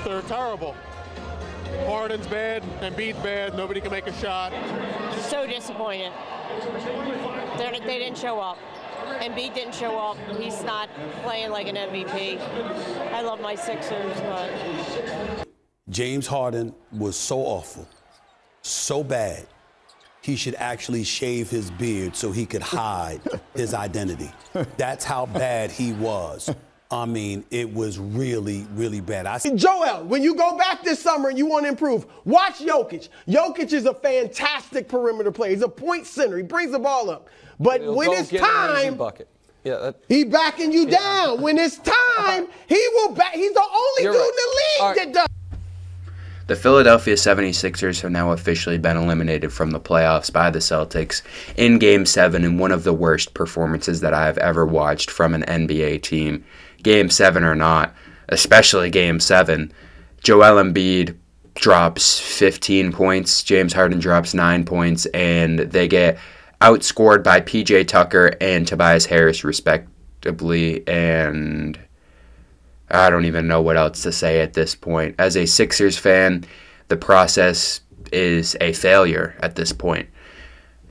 They're terrible. Harden's bad, Embiid's bad, nobody can make a shot. So disappointed. They didn't show up. Embiid didn't show up. He's not playing like an MVP. I love my Sixers, but... James Harden was so awful, so bad, he should actually shave his beard so he could hide his identity. That's how bad he was. I mean, it was really, really bad. Joel, when you go back this summer and you want to improve, watch Jokic. Jokic is a fantastic perimeter player. He's a point center. He brings the ball up. But when it's time, he backing you down. When it's time, he will back. He's the only dude in the league that does. The Philadelphia 76ers have now officially been eliminated from the playoffs by the Celtics in Game 7 in one of the worst performances that I have ever watched from an NBA team. Game 7 or not, especially Game 7, Joel Embiid drops 15 points, James Harden drops 9 points, and they get outscored by PJ Tucker and Tobias Harris respectively, and I don't even know what else to say at this point. As a Sixers fan, the process is a failure at this point.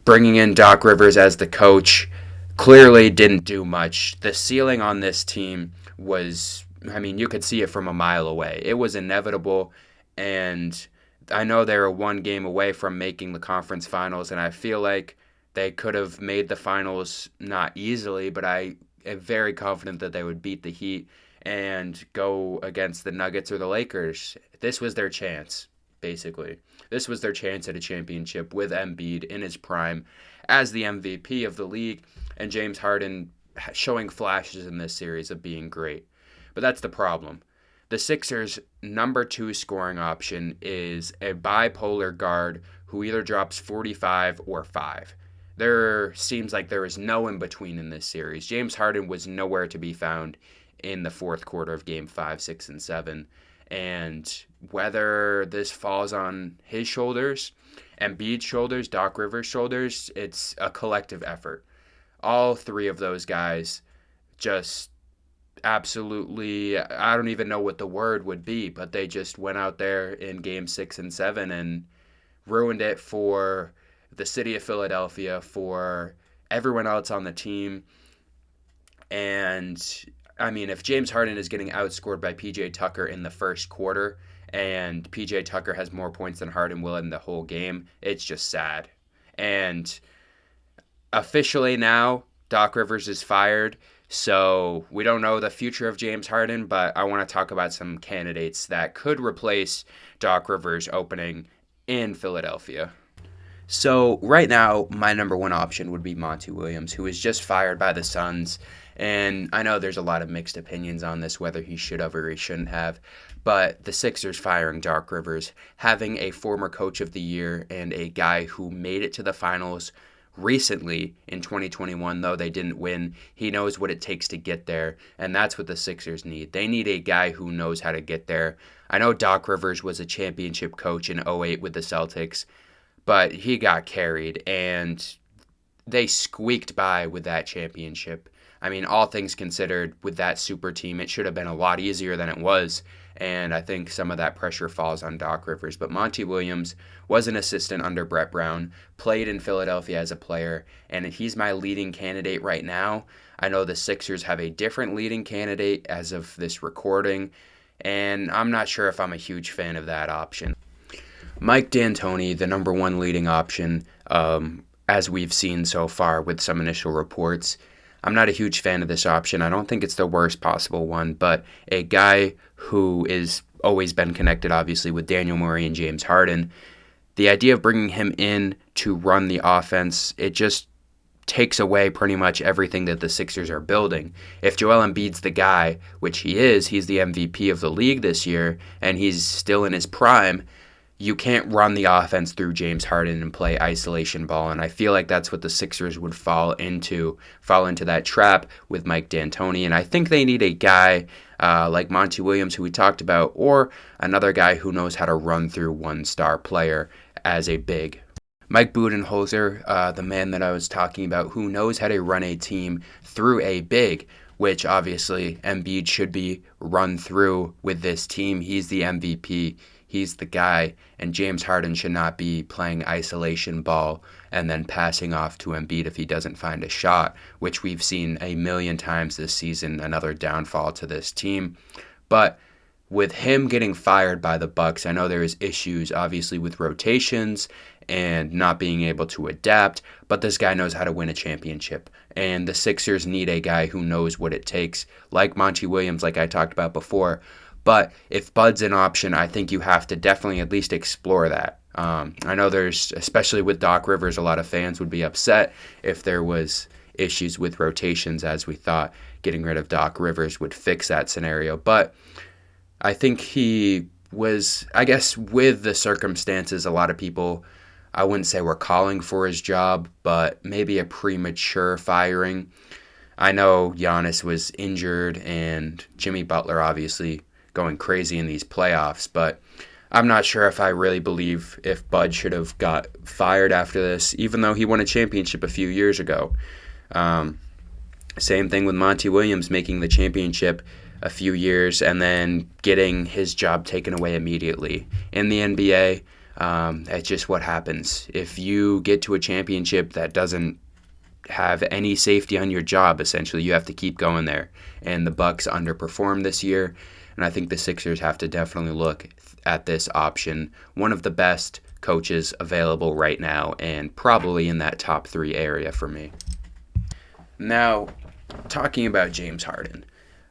Bringing in Doc Rivers as the coach clearly didn't do much. The ceiling on this team was, I mean, you could see it from a mile away. It was inevitable, and I know they were one game away from making the conference finals, and I feel like they could have made the finals not easily, but I am very confident that they would beat the Heat and go against the Nuggets or the Lakers. This was their chance, basically. This was their chance at a championship with Embiid in his prime as the MVP of the league, and James Harden showing flashes in this series of being great. But that's the problem. The Sixers' number 2 scoring option is a bipolar guard who either drops 45 or 5. There seems like there is no in between in this series. James Harden was nowhere to be found in the fourth quarter of Game 5, 6, and 7. And whether this falls on his shoulders, Embiid's shoulders, Doc Rivers' shoulders, it's a collective effort. All three of those guys just absolutely, I don't even know what the word would be, but they just went out there in Game 6 and 7 and ruined it for the city of Philadelphia, for everyone else on the team. And I mean, if James Harden is getting outscored by PJ Tucker in the first quarter and PJ Tucker has more points than Harden will in the whole game, it's just sad. And officially now, Doc Rivers is fired, so we don't know the future of James Harden, but I want to talk about some candidates that could replace Doc Rivers opening in Philadelphia. So right now, my number 1 option would be Monty Williams, who was just fired by the Suns. And I know there's a lot of mixed opinions on this, whether he should have or he shouldn't have. But the Sixers firing Doc Rivers, having a former coach of the year and a guy who made it to the finals recently in 2021, though they didn't win, he knows what it takes to get there. And that's what the Sixers need. They need a guy who knows how to get there. I know Doc Rivers was a championship coach in 2008 with the Celtics, but he got carried, and they squeaked by with that championship. I mean, all things considered, with that super team, it should have been a lot easier than it was, and I think some of that pressure falls on Doc Rivers. But Monty Williams was an assistant under Brett Brown, played in Philadelphia as a player, and he's my leading candidate right now. I know the Sixers have a different leading candidate as of this recording, and I'm not sure if I'm a huge fan of that option. Mike D'Antoni, the number 1 leading option, as we've seen so far with some initial reports. I'm not a huge fan of this option. I don't think it's the worst possible one, but a guy who is always been connected, obviously, with Daniel Murray and James Harden, the idea of bringing him in to run the offense, it just takes away pretty much everything that the Sixers are building. If Joel Embiid's the guy, which he is, he's the MVP of the league this year, and he's still in his prime, you can't run the offense through James Harden and play isolation ball, and I feel like that's what the Sixers would fall into that trap with Mike D'Antoni, and I think they need a guy like Monty Williams, who we talked about, or another guy who knows how to run through one star player as a big. Mike Budenholzer, the man that I was talking about, who knows how to run a team through a big, which obviously Embiid should be run through with this team. He's the MVP. He's the guy, and James Harden should not be playing isolation ball and then passing off to Embiid if he doesn't find a shot, which we've seen a million times this season, another downfall to this team. But with him getting fired by the Bucks, I know there is issues obviously with rotations and not being able to adapt, but this guy knows how to win a championship. And the Sixers need a guy who knows what it takes, like Monty Williams, like I talked about before. But if Bud's an option, I think you have to definitely at least explore that. I know there's, especially with Doc Rivers, a lot of fans would be upset if there was issues with rotations, as we thought getting rid of Doc Rivers would fix that scenario. But I think he was, I guess, with the circumstances, a lot of people, I wouldn't say were calling for his job, but maybe a premature firing. I know Giannis was injured and Jimmy Butler obviously going crazy in these playoffs, but I'm not sure if I really believe if Bud should have got fired after this, even though he won a championship a few years ago. Same thing with Monty Williams making the championship a few years and then getting his job taken away immediately. In the NBA, that's just what happens. If you get to a championship that doesn't have any safety on your job, essentially, you have to keep going there. And the Bucks underperformed this year, and I think the Sixers have to definitely look at this option. One of the best coaches available right now, and probably in that top 3 area for me. Now, talking about James Harden,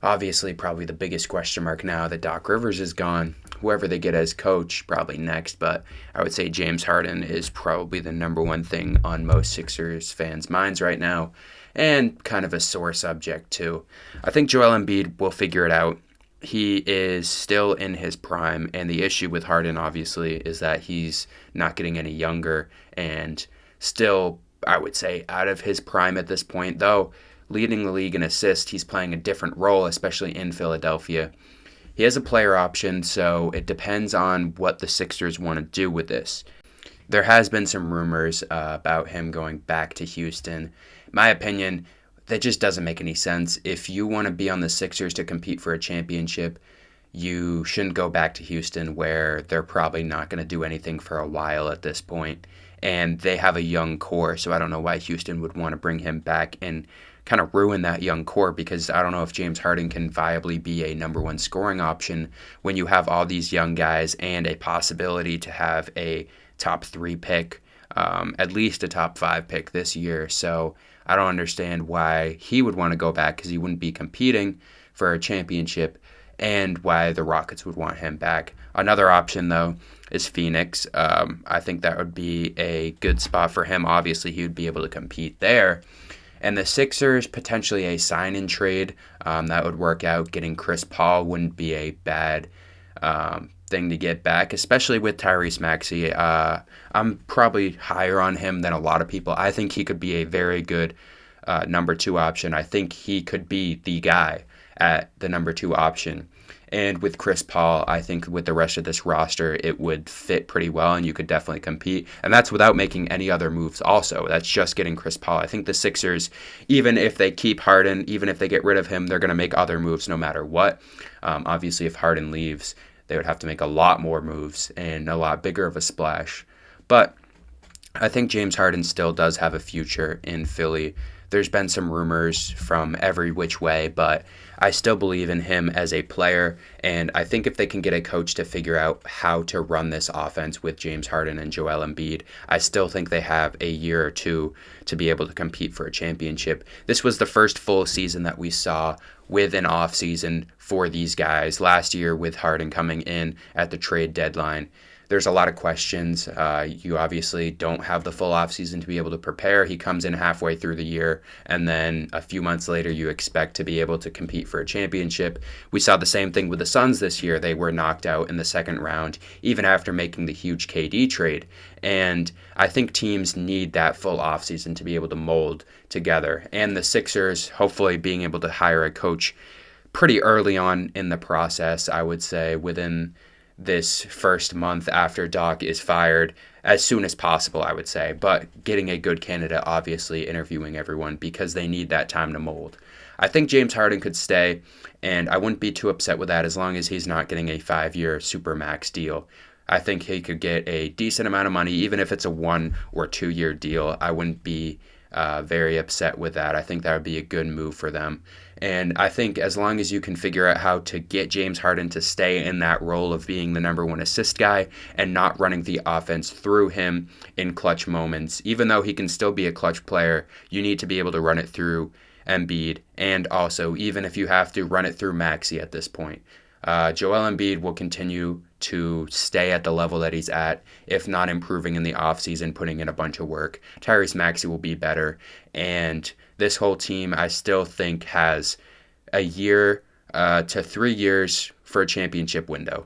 obviously probably the biggest question mark now that Doc Rivers is gone. Whoever they get as coach, probably next, but I would say James Harden is probably the number one thing on most Sixers fans' minds right now, and kind of a sore subject too. I think Joel Embiid will figure it out. He is still in his prime, and the issue with Harden, obviously, is that he's not getting any younger and still, I would say, out of his prime at this point, though leading the league in assists, he's playing a different role, especially in Philadelphia. He has a player option, so it depends on what the Sixers want to do with this. There has been some rumors about him going back to Houston. In my opinion, that just doesn't make any sense. If you want to be on the Sixers to compete for a championship, you shouldn't go back to Houston, where they're probably not going to do anything for a while at this point. And they have a young core, so I don't know why Houston would want to bring him back and kind of ruin that young core, because I don't know if James Harden can viably be a number one scoring option when you have all these young guys and a possibility to have a top 3 pick, at least a top 5 pick this year. So I don't understand why he would want to go back, because he wouldn't be competing for a championship, and why the Rockets would want him back. Another option, though, is Phoenix. I think that would be a good spot for him. Obviously, he would be able to compete there. And the Sixers, potentially a sign-in trade that would work out. Getting Chris Paul wouldn't be a bad thing to get back, especially with Tyrese Maxey. I'm probably higher on him than a lot of people. I think he could be a very good number 2 option. I think he could be the guy at the number 2 option. And with Chris Paul, I think with the rest of this roster, it would fit pretty well, and you could definitely compete. And that's without making any other moves also. That's just getting Chris Paul. I think the Sixers, even if they keep Harden, even if they get rid of him, they're going to make other moves no matter what. Obviously, if Harden leaves, they would have to make a lot more moves and a lot bigger of a splash. But I think James Harden still does have a future in Philly. There's been some rumors from every which way, but I still believe in him as a player, and I think if they can get a coach to figure out how to run this offense with James Harden and Joel Embiid, I still think they have a year or two to be able to compete for a championship. This was the first full season that we saw with an off season for these guys. Last year with Harden coming in at the trade deadline, there's a lot of questions. You obviously don't have the full offseason to be able to prepare. He comes in halfway through the year, and then a few months later you expect to be able to compete for a championship. We saw the same thing with the Suns this year. They were knocked out in the second round, even after making the huge KD trade. And I think teams need that full offseason to be able to mold together. And the Sixers, hopefully being able to hire a coach pretty early on in the process, I would say within this first month after Doc is fired, as soon as possible, I would say. But getting a good candidate, obviously interviewing everyone, because they need that time to mold. I think James Harden could stay, and I wouldn't be too upset with that as long as he's not getting a 5-year Supermax deal. I think he could get a decent amount of money, even if it's a 1 or 2 year deal. I wouldn't be very upset with that. I think that would be a good move for them. And I think as long as you can figure out how to get James Harden to stay in that role of being the number 1 assist guy and not running the offense through him in clutch moments, even though he can still be a clutch player, you need to be able to run it through Embiid, and also even if you have to run it through Maxey at this point. Joel Embiid will continue to stay at the level that he's at, if not improving in the offseason, putting in a bunch of work. Tyrese Maxey will be better, and this whole team I still think has a year to 3 years for a championship window.